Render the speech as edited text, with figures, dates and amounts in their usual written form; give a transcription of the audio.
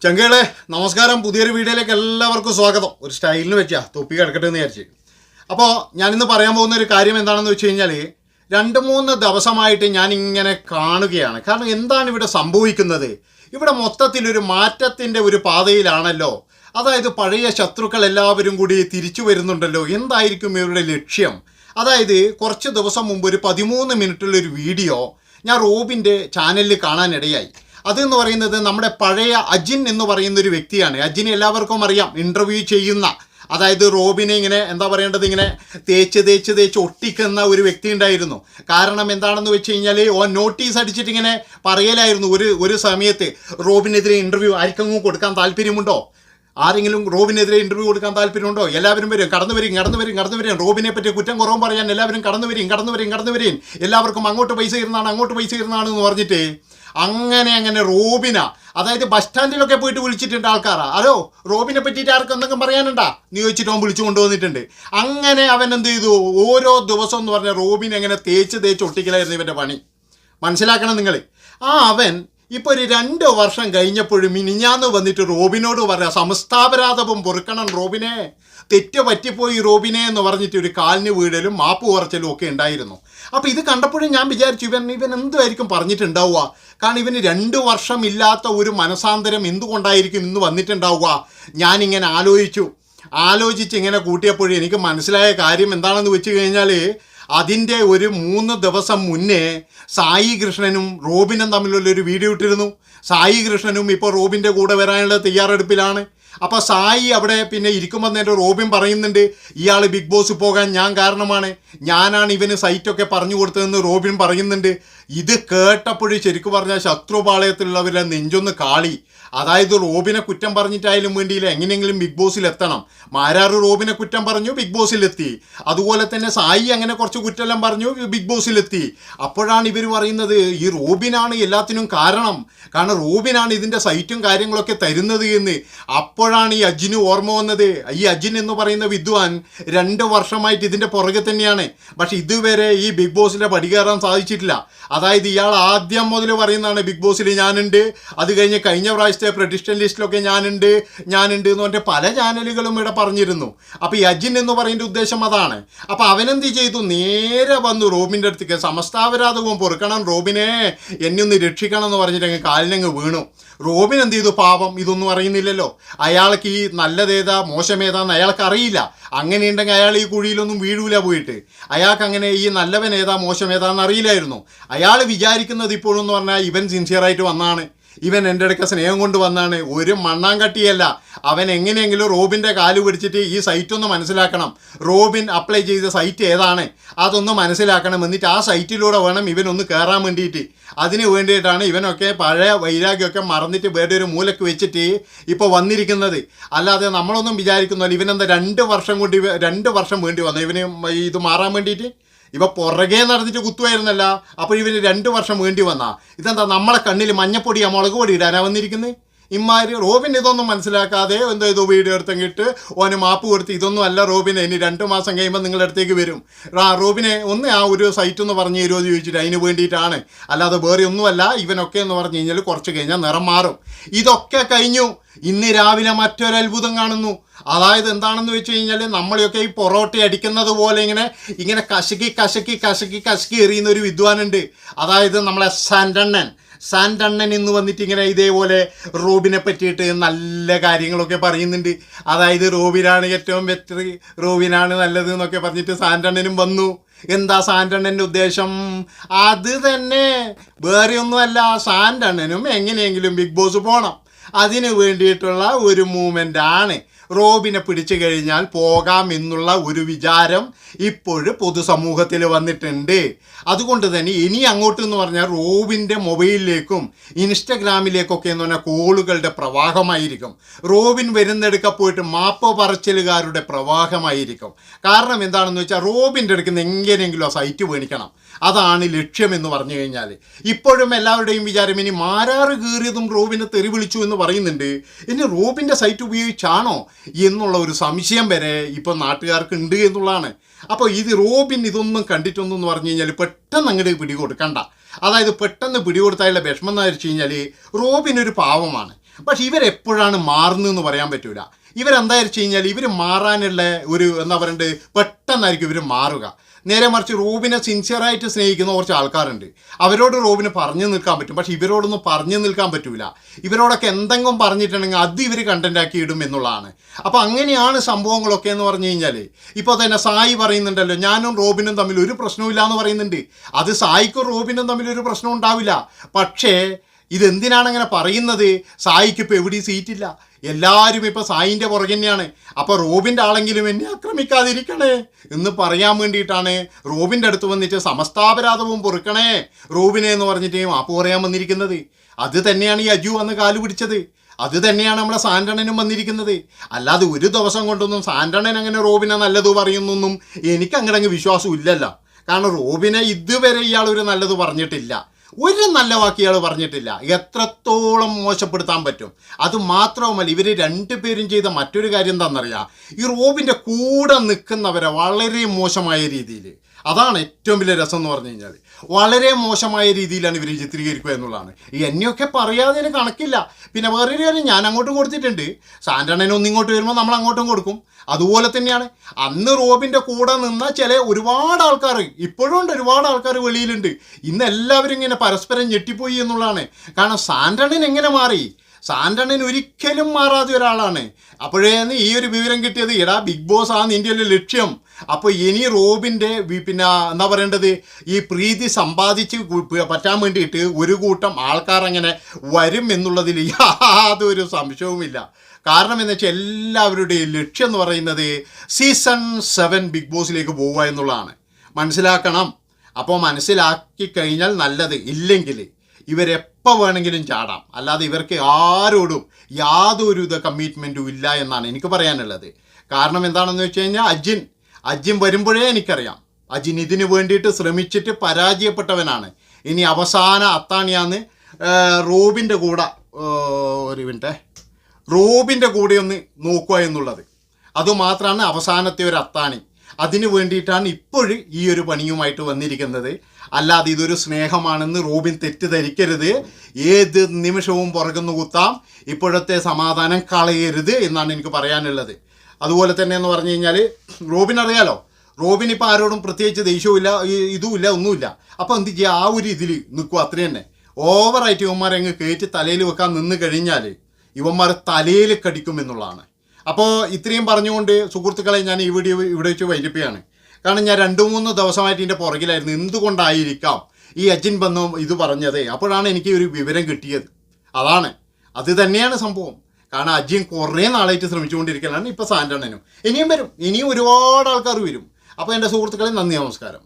ചങ്കകളെ നമസ്കാരം. പുതിയൊരു വീഡിയോയിലേക്ക് എല്ലാവർക്കും സ്വാഗതം. ഒരു സ്റ്റൈലിന് വെച്ചാൽ തൊപ്പി കിടക്കട്ടെ എന്ന് വിചാരിച്ചു. അപ്പോൾ ഞാനിന്ന് പറയാൻ പോകുന്ന ഒരു കാര്യം എന്താണെന്ന് വെച്ച് കഴിഞ്ഞാൽ 2-3 ദിവസമായിട്ട് ഞാനിങ്ങനെ കാണുകയാണ്. കാരണം എന്താണ് ഇവിടെ സംഭവിക്കുന്നത്? ഇവിടെ മൊത്തത്തിലൊരു മാറ്റത്തിൻ്റെ ഒരു പാതയിലാണല്ലോ. അതായത് പഴയ ശത്രുക്കൾ എല്ലാവരും കൂടി തിരിച്ചു വരുന്നുണ്ടല്ലോ. എന്തായിരിക്കും ഇവരുടെ ലക്ഷ്യം? അതായത് കുറച്ച് ദിവസം മുമ്പ് ഒരു 13 മിനിറ്റുള്ളൊരു വീഡിയോ ഞാൻ റോബിൻ്റെ ചാനലിൽ കാണാനിടയായി. അതെന്ന് പറയുന്നത് നമ്മുടെ പഴയ അജിൻ എന്ന് പറയുന്ന ഒരു വ്യക്തിയാണ്. അജിനെ എല്ലാവർക്കും അറിയാം, ഇൻ്റർവ്യൂ ചെയ്യുന്ന, അതായത് റോബിനെ ഇങ്ങനെ എന്താ പറയേണ്ടത്, ഇങ്ങനെ തേച്ച് ഒട്ടിക്കുന്ന ഒരു വ്യക്തി ഉണ്ടായിരുന്നു. കാരണം എന്താണെന്ന് വെച്ച് കഴിഞ്ഞാൽ ഓൻ നോട്ടീസ് അടിച്ചിട്ട് ഇങ്ങനെ പറയലായിരുന്നു ഒരു സമയത്ത് റോബിനെതിരെ ഇൻ്റർവ്യൂ ആർക്കെങ്കിലും കൊടുക്കാൻ താല്പര്യമുണ്ടോ, ആരെങ്കിലും റോബിനെതിരെ ഇൻ്റർവ്യൂ കൊടുക്കാൻ താല്പര്യമുണ്ടോ, എല്ലാവരും വരും, കടന്നു വരും, റോബിനെ പറ്റി കുറ്റം കുറവും പറയാൻ എല്ലാവരും കടന്നു വരും, എല്ലാവർക്കും അങ്ങോട്ട് പൈസ ഇരുന്നാണ് എന്ന് പറഞ്ഞിട്ട് അങ്ങനെ റോബിന, അതായത് ബസ് സ്റ്റാൻഡിലൊക്കെ പോയിട്ട് വിളിച്ചിട്ടുണ്ട് ആൾക്കാരാ. ഹലോ, റോബിനെ പറ്റിയിട്ട് ആർക്കും എന്തെങ്കിലും പറയാനുണ്ടാ നീ ചോദിച്ചിട്ട് അവൻ വിളിച്ചു കൊണ്ടുവന്നിട്ടുണ്ട്. അങ്ങനെ അവൻ എന്ത് ചെയ്തു, ഓരോ ദിവസം എന്ന് പറഞ്ഞാൽ റോബിനെ എങ്ങനെ തേച്ച് ഒട്ടിക്കലായിരുന്നു ഇവൻ്റെ പണി. മനസ്സിലാക്കണം നിങ്ങൾ. അവൻ ഇപ്പോൾ ഒരു 2 വർഷം കഴിഞ്ഞപ്പോഴും മിനിഞ്ഞാന്ന് വന്നിട്ട് റോബിനോട് പറയാം, സമസ്താപരാധവും പൊറുക്കണം റോബിനെ, തെറ്റ് പറ്റിപ്പോയി റോബിനെ എന്ന് പറഞ്ഞിട്ട് ഒരു കാലിന് വീഴലും മാപ്പ് കുറച്ചലും ഒക്കെ ഉണ്ടായിരുന്നു. അപ്പോൾ ഇത് കണ്ടപ്പോഴും ഞാൻ വിചാരിച്ചു ഇവൻ എന്തായിരിക്കും പറഞ്ഞിട്ടുണ്ടാവുക. കാരണം ഇവന് 2 വർഷം ഇല്ലാത്ത ഒരു മനസാന്തരം എന്തുകൊണ്ടായിരിക്കും ഇന്ന് വന്നിട്ടുണ്ടാവുക. ഞാനിങ്ങനെ ആലോചിച്ച് ഇങ്ങനെ കൂട്ടിയപ്പോഴും എനിക്ക് മനസ്സിലായ കാര്യം എന്താണെന്ന് വെച്ച് കഴിഞ്ഞാൽ, അതിൻ്റെ ഒരു 3 ദിവസം മുന്നേ സായി കൃഷ്ണനും റോബിനും തമ്മിലുള്ളൊരു വീഡിയോ ഇട്ടിരുന്നു. സായി കൃഷ്ണനും ഇപ്പോൾ റോബിൻ്റെ കൂടെ വരാനുള്ള തയ്യാറെടുപ്പിലാണ്. അപ്പോൾ സായി അവിടെ പിന്നെ ഇരിക്കുമ്പോൾ നേരെ റോബിൻ പറയുന്നുണ്ട്, ഇയാൾ ബിഗ് ബോസ് പോകാൻ ഞാൻ കാരണമാണ്, ഞാനാണ് ഇവന് സൈറ്റൊക്കെ പറഞ്ഞു കൊടുത്തതെന്ന് റോബിൻ പറയുന്നുണ്ട്. ഇത് കേട്ടപ്പോഴും ശരിക്കും പറഞ്ഞാൽ ശത്രുപാളയത്തിലുള്ളവരെ നെഞ്ചൊന്ന് കാളി. അതായത് റോബിനെ കുറ്റം പറഞ്ഞിട്ടായാലും വേണ്ടിയില്ല, എങ്ങനെയെങ്കിലും ബിഗ് ബോസിൽ എത്തണം. മാരാറ് റോബിനെ കുറ്റം പറഞ്ഞു, ബിഗ് ബോസിലെത്തി. അതുപോലെ തന്നെ സായി അങ്ങനെ കുറച്ച് കുറ്റമെല്ലാം പറഞ്ഞു, ബിഗ് ബോസിലെത്തി. അപ്പോഴാണ് ഇവർ പറയുന്നത് ഈ റോബിനാണ് എല്ലാത്തിനും കാരണം റോബിനാണ് ഇതിൻ്റെ സൈറ്റും കാര്യങ്ങളൊക്കെ തരുന്നത് എന്ന്. അപ്പോഴാണ് ഈ അജിന് ഓർമ്മ വന്നത്. ഈ അജിൻ എന്ന് പറയുന്ന വിദ്വാൻ 2 വർഷമായിട്ട് ഇതിൻ്റെ പുറകെ തന്നെയാണ്. പക്ഷെ ഇതുവരെ ഈ ബിഗ് ബോസിലെ പടി കയറാൻ സാധിച്ചിട്ടില്ല. അതായത് ഇയാൾ ആദ്യം മുതൽ പറയുന്നതാണ് ബിഗ് ബോസിൽ ഞാനുണ്ട്, അത് കഴിഞ്ഞ് കഴിഞ്ഞ പ്രാവശ്യത്തെ പ്രഡിക്ഷൻ ലിസ്റ്റിലൊക്കെ ഞാനുണ്ട് എന്ന് പറഞ്ഞിട്ട് പല ചാനലുകളും ഇവിടെ പറഞ്ഞിരുന്നു. അപ്പോൾ ഈ അജിൻ എന്ന് പറയുന്ന ഉദ്ദേശം അതാണ്. അപ്പോൾ അവനെന്ത് ചെയ്തു, നേരെ വന്നു റോബിൻ്റെ അടുത്തേക്ക്, സമസ്താപരാധവും പൊറുക്കണം റോബിനെ, എന്നെ ഒന്ന് രക്ഷിക്കണം എന്ന് പറഞ്ഞിട്ട് അങ്ങ് കാലിനങ്ങ് വീണു. റോബിൻ എന്ത് ചെയ്തു, പാപം ഇതൊന്നും അറിയുന്നില്ലല്ലോ. അയാൾക്ക് ഈ നല്ലതേതാ മോശമേതാന്ന് അയാൾക്ക് അറിയില്ല. അങ്ങനെയുണ്ടെങ്കിൽ അയാൾ ഈ കുഴിയിലൊന്നും വീഴൂല പോയിട്ട്. അയാൾക്ക് അങ്ങനെ ഈ നല്ലവൻ ഏതാ മോശം ഏതാന്ന് അറിയില്ലായിരുന്നു. അയാൾ വിചാരിക്കുന്നത് ഇപ്പോഴെന്ന് പറഞ്ഞാൽ ഇവൻ സിൻസിയറായിട്ട് വന്നാണ്, ഇവൻ എൻ്റെ അടുക്ക സ്നേഹം കൊണ്ട് വന്നാണ്. ഒരു മണ്ണാങ്കട്ടിയല്ല. അവൻ എങ്ങനെയെങ്കിലും റോബിൻ്റെ കാല് പിടിച്ചിട്ട് ഈ സൈറ്റ് ഒന്ന് മനസ്സിലാക്കണം, റോബിൻ അപ്ലൈ ചെയ്ത സൈറ്റ് ഏതാണ് അതൊന്ന് മനസ്സിലാക്കണം. എന്നിട്ട് ആ സൈറ്റിലൂടെ വേണം ഇവനൊന്ന് കയറാൻ വേണ്ടിയിട്ട്. അതിന് വേണ്ടിയിട്ടാണ് ഇവനൊക്കെ പഴയ വൈരാഗ്യമൊക്കെ മറന്നിട്ട് വേറെ ഒരു മൂലക്ക് വെച്ചിട്ട് ഇപ്പോൾ വന്നിരിക്കുന്നത്. അല്ലാതെ നമ്മളൊന്നും വിചാരിക്കുന്നല്ലോ ഇവനെന്താ 2 വർഷം വേണ്ടി വന്നു ഇവന് ഇത് മാറാൻ വേണ്ടിയിട്ട്. ഇവ പുറകെ നടന്നിട്ട് കുത്തുമായിരുന്നല്ല, അപ്പോൾ ഇവന് 2 വർഷം വേണ്ടി വന്നാ. ഇതെന്താ നമ്മളെ കണ്ണിൽ മഞ്ഞപ്പൊടിയാ മുളക് പൊടി ഇടാനാ വന്നിരിക്കുന്നത്. ഇമ്മാര് റോബിൻ ഇതൊന്നും മനസ്സിലാക്കാതെ എന്തോ വീഡിയോ എടുത്തെങ്കിട്ട് ഓന് മാപ്പ് കൊടുത്ത്, ഇതൊന്നും അല്ല റോബിനെ, ഇനി 2 മാസം കഴിയുമ്പോൾ നിങ്ങളുടെ അടുത്തേക്ക് വരും. റോബിനെ ഒന്ന് ആ ഒരു സൈറ്റ് ഒന്ന് പറഞ്ഞു തരുമോ എന്ന് ചോദിച്ചിട്ട് അതിന് വേണ്ടിയിട്ടാണ്, അല്ലാതെ വേറെ ഒന്നുമല്ല. ഇവനൊക്കെ എന്ന് പറഞ്ഞു കഴിഞ്ഞാൽ കുറച്ച് കഴിഞ്ഞാൽ നിറം മാറും. ഇതൊക്കെ കഴിഞ്ഞു. ഇന്ന് രാവിലെ മറ്റൊരത്ഭുതം കാണുന്നു. അതായത് എന്താണെന്ന് വെച്ച് കഴിഞ്ഞാൽ, നമ്മളെയൊക്കെ ഈ പൊറോട്ട അടിക്കുന്നത് പോലെ ഇങ്ങനെ കശക്കി എറിയുന്ന ഒരു വിദ്വാനുണ്ട്. അതായത് നമ്മളെ സാൻഡണ്ണൻ എന്ന് വന്നിട്ട് ഇങ്ങനെ ഇതേപോലെ റോബിനെ പറ്റിയിട്ട് നല്ല കാര്യങ്ങളൊക്കെ പറയുന്നുണ്ട്. അതായത് റോബിനാണ് ഏറ്റവും ബെറ്റർ, റോബിനാണ് നല്ലത് എന്നൊക്കെ പറഞ്ഞിട്ട് സാൻഡണ്ണനും വന്നു. എന്താ സാൻഡണ്ണൻ്റെ ഉദ്ദേശം? അത് തന്നെ, വേറെ ഒന്നുമല്ല. സാൻഡണ്ണനും എങ്ങനെയെങ്കിലും ബിഗ് ബോസ് പോകണം, അതിന് വേണ്ടിയിട്ടുള്ള ഒരു മൂവ്മെൻ്റ് ആണ്. റോബിനെ പിടിച്ചു കഴിഞ്ഞാൽ പോകാം എന്നുള്ള ഒരു വിചാരം ഇപ്പോഴും പൊതുസമൂഹത്തിൽ വന്നിട്ടുണ്ട്. അതുകൊണ്ട് തന്നെ ഇനി അങ്ങോട്ട് എന്ന് പറഞ്ഞാൽ റോബിൻ്റെ മൊബൈലിലേക്കും ഇൻസ്റ്റഗ്രാമിലേക്കൊക്കെ എന്ന് പറഞ്ഞാൽ കോളുകളുടെ പ്രവാഹമായിരിക്കും. റോബിൻ വരുന്നെടുക്ക പോയിട്ട് മാപ്പ് പറച്ചിലുകാരുടെ പ്രവാഹമായിരിക്കും. കാരണം എന്താണെന്ന് വെച്ചാൽ റോബിൻ്റെ അടുക്കുന്ന എങ്ങനെയെങ്കിലും ആ സൈറ്റ് മേടിക്കണം, അതാണ് ലക്ഷ്യമെന്ന് പറഞ്ഞു കഴിഞ്ഞാൽ. ഇപ്പോഴും എല്ലാവരുടെയും വിചാരം ഇനി മാരാറ് കീറിയതും റോബിനെ തെറി വിളിച്ചു എന്ന് പറയുന്നുണ്ട്. ഇനി റോബിൻ്റെ സൈറ്റ് ഉപയോഗിച്ചാണോ എന്നുള്ള ഒരു സംശയം വരെ ഇപ്പോൾ നാട്ടുകാർക്ക് ഉണ്ട് എന്നുള്ളതാണ്. അപ്പോൾ ഇത് റോബിൻ ഇതൊന്നും കണ്ടിട്ടൊന്നും പറഞ്ഞു കഴിഞ്ഞാൽ പെട്ടെന്ന് അങ്ങോട്ട് പിടികൊടുക്കണ്ട. അതായത് പെട്ടെന്ന് പിടികൊടുത്താലുള്ള വിഷമം എന്ന് വെച്ച് കഴിഞ്ഞാൽ, റോബിൻ ഒരു പാവമാണ്. പക്ഷെ ഇവരെപ്പോഴാണ് മാറുന്നതെന്ന് പറയാൻ പറ്റൂല. ഇവരെന്താ വെച്ച് കഴിഞ്ഞാൽ ഇവർ മാറാനുള്ള ഒരു എന്താ പറയണ്ടത് പെട്ടെന്നായിരിക്കും ഇവർ മാറുക. നേരെ മറിച്ച് റോബിനെ സിൻസിയറായിട്ട് സ്നേഹിക്കുന്ന കുറച്ച് ആൾക്കാരുണ്ട്. അവരോട് റോബിന് പറഞ്ഞു നിൽക്കാൻ പറ്റും, പക്ഷെ ഇവരോടൊന്നും പറഞ്ഞു നിൽക്കാൻ പറ്റൂല. ഇവരോടൊക്കെ എന്തെങ്കിലും പറഞ്ഞിട്ടുണ്ടെങ്കിൽ അത് ഇവർ കണ്ടൻറ്റാക്കി ഇടും എന്നുള്ളതാണ്. അപ്പോൾ അങ്ങനെയാണ് സംഭവങ്ങളൊക്കെ എന്ന് പറഞ്ഞു കഴിഞ്ഞാൽ. ഇപ്പോൾ തന്നെ സായി പറയുന്നുണ്ടല്ലോ, ഞാനും റോബിനും തമ്മിൽ ഒരു പ്രശ്നവും എന്ന് പറയുന്നുണ്ട്. അത് സായിക്കും റോബിനും തമ്മിൽ ഒരു പ്രശ്നം ഉണ്ടാവില്ല. പക്ഷേ ഇതെന്തിനാണ് അങ്ങനെ പറയുന്നത്? സായിക്ക് ഇപ്പോൾ എവിടെയും സീറ്റില്ല, എല്ലാവരും ഇപ്പോൾ സായിൻ്റെ പുറകെ തന്നെയാണ്. അപ്പോൾ റോബിൻ്റെ ആളെങ്കിലും എന്നെ ആക്രമിക്കാതിരിക്കണേ എന്ന് പറയാൻ വേണ്ടിയിട്ടാണ് റോബിൻ്റെ അടുത്ത് വന്നിട്ട് സമസ്താപരാധവും പൊറുക്കണേ റോബിനെ എന്ന് പറഞ്ഞിട്ട് മാപ്പ് പറയാൻ വന്നിരിക്കുന്നത്. അത് തന്നെയാണ് ഈ അജു വന്ന് കാല് പിടിച്ചത്. അത് തന്നെയാണ് നമ്മളെ സാന്റണനും വന്നിരിക്കുന്നത്. അല്ലാതെ ഒരു ദിവസം കൊണ്ടൊന്നും സാന്റണൻ അങ്ങനെ റോബിനെ നല്ലത് പറയുന്നൊന്നും എനിക്കങ്ങനെ വിശ്വാസം ഇല്ലല്ലോ. കാരണം റോബിനെ ഇതുവരെ ഇയാൾ ഒരു നല്ലത് പറഞ്ഞിട്ടില്ല, ഒരു നല്ല വാക്ക് ഇയാൾ പറഞ്ഞിട്ടില്ല. എത്രത്തോളം മോശപ്പെടുത്താൻ പറ്റും. അത് മാത്രവുമല്ല, ഇവർ രണ്ടുപേരും ചെയ്ത മറ്റൊരു കാര്യം എന്താണെന്നറിയാം, ഈ റോബിൻ്റെ കൂടെ നിൽക്കുന്നവരെ വളരെ മോശമായ രീതിയിൽ, അതാണ് ഏറ്റവും വലിയ രസം എന്ന് പറഞ്ഞു കഴിഞ്ഞാൽ, വളരെ മോശമായ രീതിയിലാണ് ഇവർ ചിത്രീകരിക്കുക എന്നുള്ളതാണ്. ഈ എന്നെയൊക്കെ പറയാതെ കണക്കില്ല. പിന്നെ വേറൊരു കാര്യം ഞാൻ അങ്ങോട്ടും കൊടുത്തിട്ടുണ്ട്, സാന്റണൻ ഒന്നിങ്ങോട്ട് വരുമ്പോൾ നമ്മൾ അങ്ങോട്ടും കൊടുക്കും. അതുപോലെ തന്നെയാണ് അന്ന് റോബിൻ്റെ കൂടെ നിന്ന ഒരുപാട് ആൾക്കാർ, ഇപ്പോഴും ഉണ്ട്, ഒരുപാട് ആൾക്കാർ വെളിയിലുണ്ട്. ഇന്ന് എല്ലാവരും ഇങ്ങനെ പരസ്പരം ഞെട്ടിപ്പോയി എന്നുള്ളതാണ്. കാരണം സാന്റണൻ എങ്ങനെ മാറി? സാന്റണൻ ഒരിക്കലും മാറാതെ ഒരാളാണ്. അപ്പോഴേന്ന് ഈ ഒരു വിവരം കിട്ടിയത്, എടാ ബിഗ് ബോസ് ആണ് നിൻ്റെ ഒരു ലക്ഷ്യം. അപ്പോൾ ഇനി റോബിൻ്റെ പിന്നെ എന്താ പറയേണ്ടത്, ഈ പ്രീതി സമ്പാദിച്ച് പറ്റാൻ വേണ്ടിയിട്ട് ഒരു കൂട്ടം ആൾക്കാർ അങ്ങനെ വരും എന്നുള്ളതിൽ യാതൊരു സംശയവുമില്ല. കാരണം എന്ന് വെച്ചാൽ എല്ലാവരുടെയും ലക്ഷ്യം എന്ന് പറയുന്നത് സീസൺ 7 ബിഗ് ബോസിലേക്ക് പോവുക എന്നുള്ളതാണ്. മനസ്സിലാക്കണം. അപ്പോൾ മനസ്സിലാക്കി കഴിഞ്ഞാൽ നല്ലത്. ഇല്ലെങ്കിൽ ഇവരെപ്പോൾ വേണമെങ്കിലും ചാടാം. അല്ലാതെ ഇവർക്ക് ആരോടും യാതൊരു കമ്മിറ്റ്മെൻറ്റും ഇല്ല എന്നാണ് എനിക്ക് പറയാനുള്ളത്. കാരണം എന്താണെന്ന് വെച്ച് കഴിഞ്ഞാൽ അജിൻ വരുമ്പോഴേ എനിക്കറിയാം, അജിൻ ഇതിന് വേണ്ടിയിട്ട് ശ്രമിച്ചിട്ട് പരാജയപ്പെട്ടവനാണ്. ഇനി അവസാന അത്താണിയാന്ന് റോബിൻ്റെ കൂടെ റോബിൻ്റെ കൂടെ ഒന്ന് നോക്കുക എന്നുള്ളത്. അതുമാത്രമാണ് അവസാനത്തെ ഒരു അത്താണി. അതിന് വേണ്ടിയിട്ടാണ് ഇപ്പോഴും ഈ ഒരു പണിയുമായിട്ട് വന്നിരിക്കുന്നത്. അല്ലാതെ ഇതൊരു സ്നേഹമാണെന്ന് റോബിൻ തെറ്റിദ്ധരിക്കരുത്. ഏത് നിമിഷവും പുറകുന്നു കുത്താം. ഇപ്പോഴത്തെ സമാധാനം കളയരുത് എന്നാണ് എനിക്ക് പറയാനുള്ളത്. അതുപോലെ തന്നെ എന്ന് പറഞ്ഞു കഴിഞ്ഞാൽ റോബിൻ അറിയാലോ, റോബിൻ ഇപ്പോൾ ആരോടും പ്രത്യേകിച്ച് ദേഷ്യവുമില്ല, ഇതുമില്ല, ഒന്നുമില്ല. അപ്പോൾ എന്ത് ചെയ്യുക, ആ ഒരു ഇതിൽ നിൽക്കുക, അത്ര തന്നെ. ഓവറായിട്ട് ഇവന്മാരെ അങ്ങ് കയറ്റി തലയിൽ വെക്കാൻ നിന്ന് കഴിഞ്ഞാൽ ഇവന്മാർ തലയിൽ കടിക്കും എന്നുള്ളതാണ്. അപ്പോൾ ഇത്രയും പറഞ്ഞുകൊണ്ട് സുഹൃത്തുക്കളെ ഞാൻ ഈ വീഡിയോ ഇവിടെ വെച്ച് വൈകിപ്പിക്കുകയാണ്. കാരണം ഞാൻ 2-3 ദിവസമായിട്ട് ഇതിൻ്റെ പുറകിലായിരുന്നു. എന്തുകൊണ്ടായിരിക്കാം ഈ അജിൻ ബന്ധു ഇത് പറഞ്ഞത്? അപ്പോഴാണ് എനിക്ക് ഒരു വിവരം കിട്ടിയത്. അത് തന്നെയാണ് സംഭവം. കാരണം അജിൻ കുറേ നാളായിട്ട് ശ്രമിച്ചുകൊണ്ടിരിക്കലാണ്. ഇപ്പോൾ സാന്റണനും ഇനിയും വരും, ഇനിയും ഒരുപാട് ആൾക്കാർ വരും. അപ്പോൾ എൻ്റെ സുഹൃത്തുക്കളെ നന്ദി, നമസ്കാരം.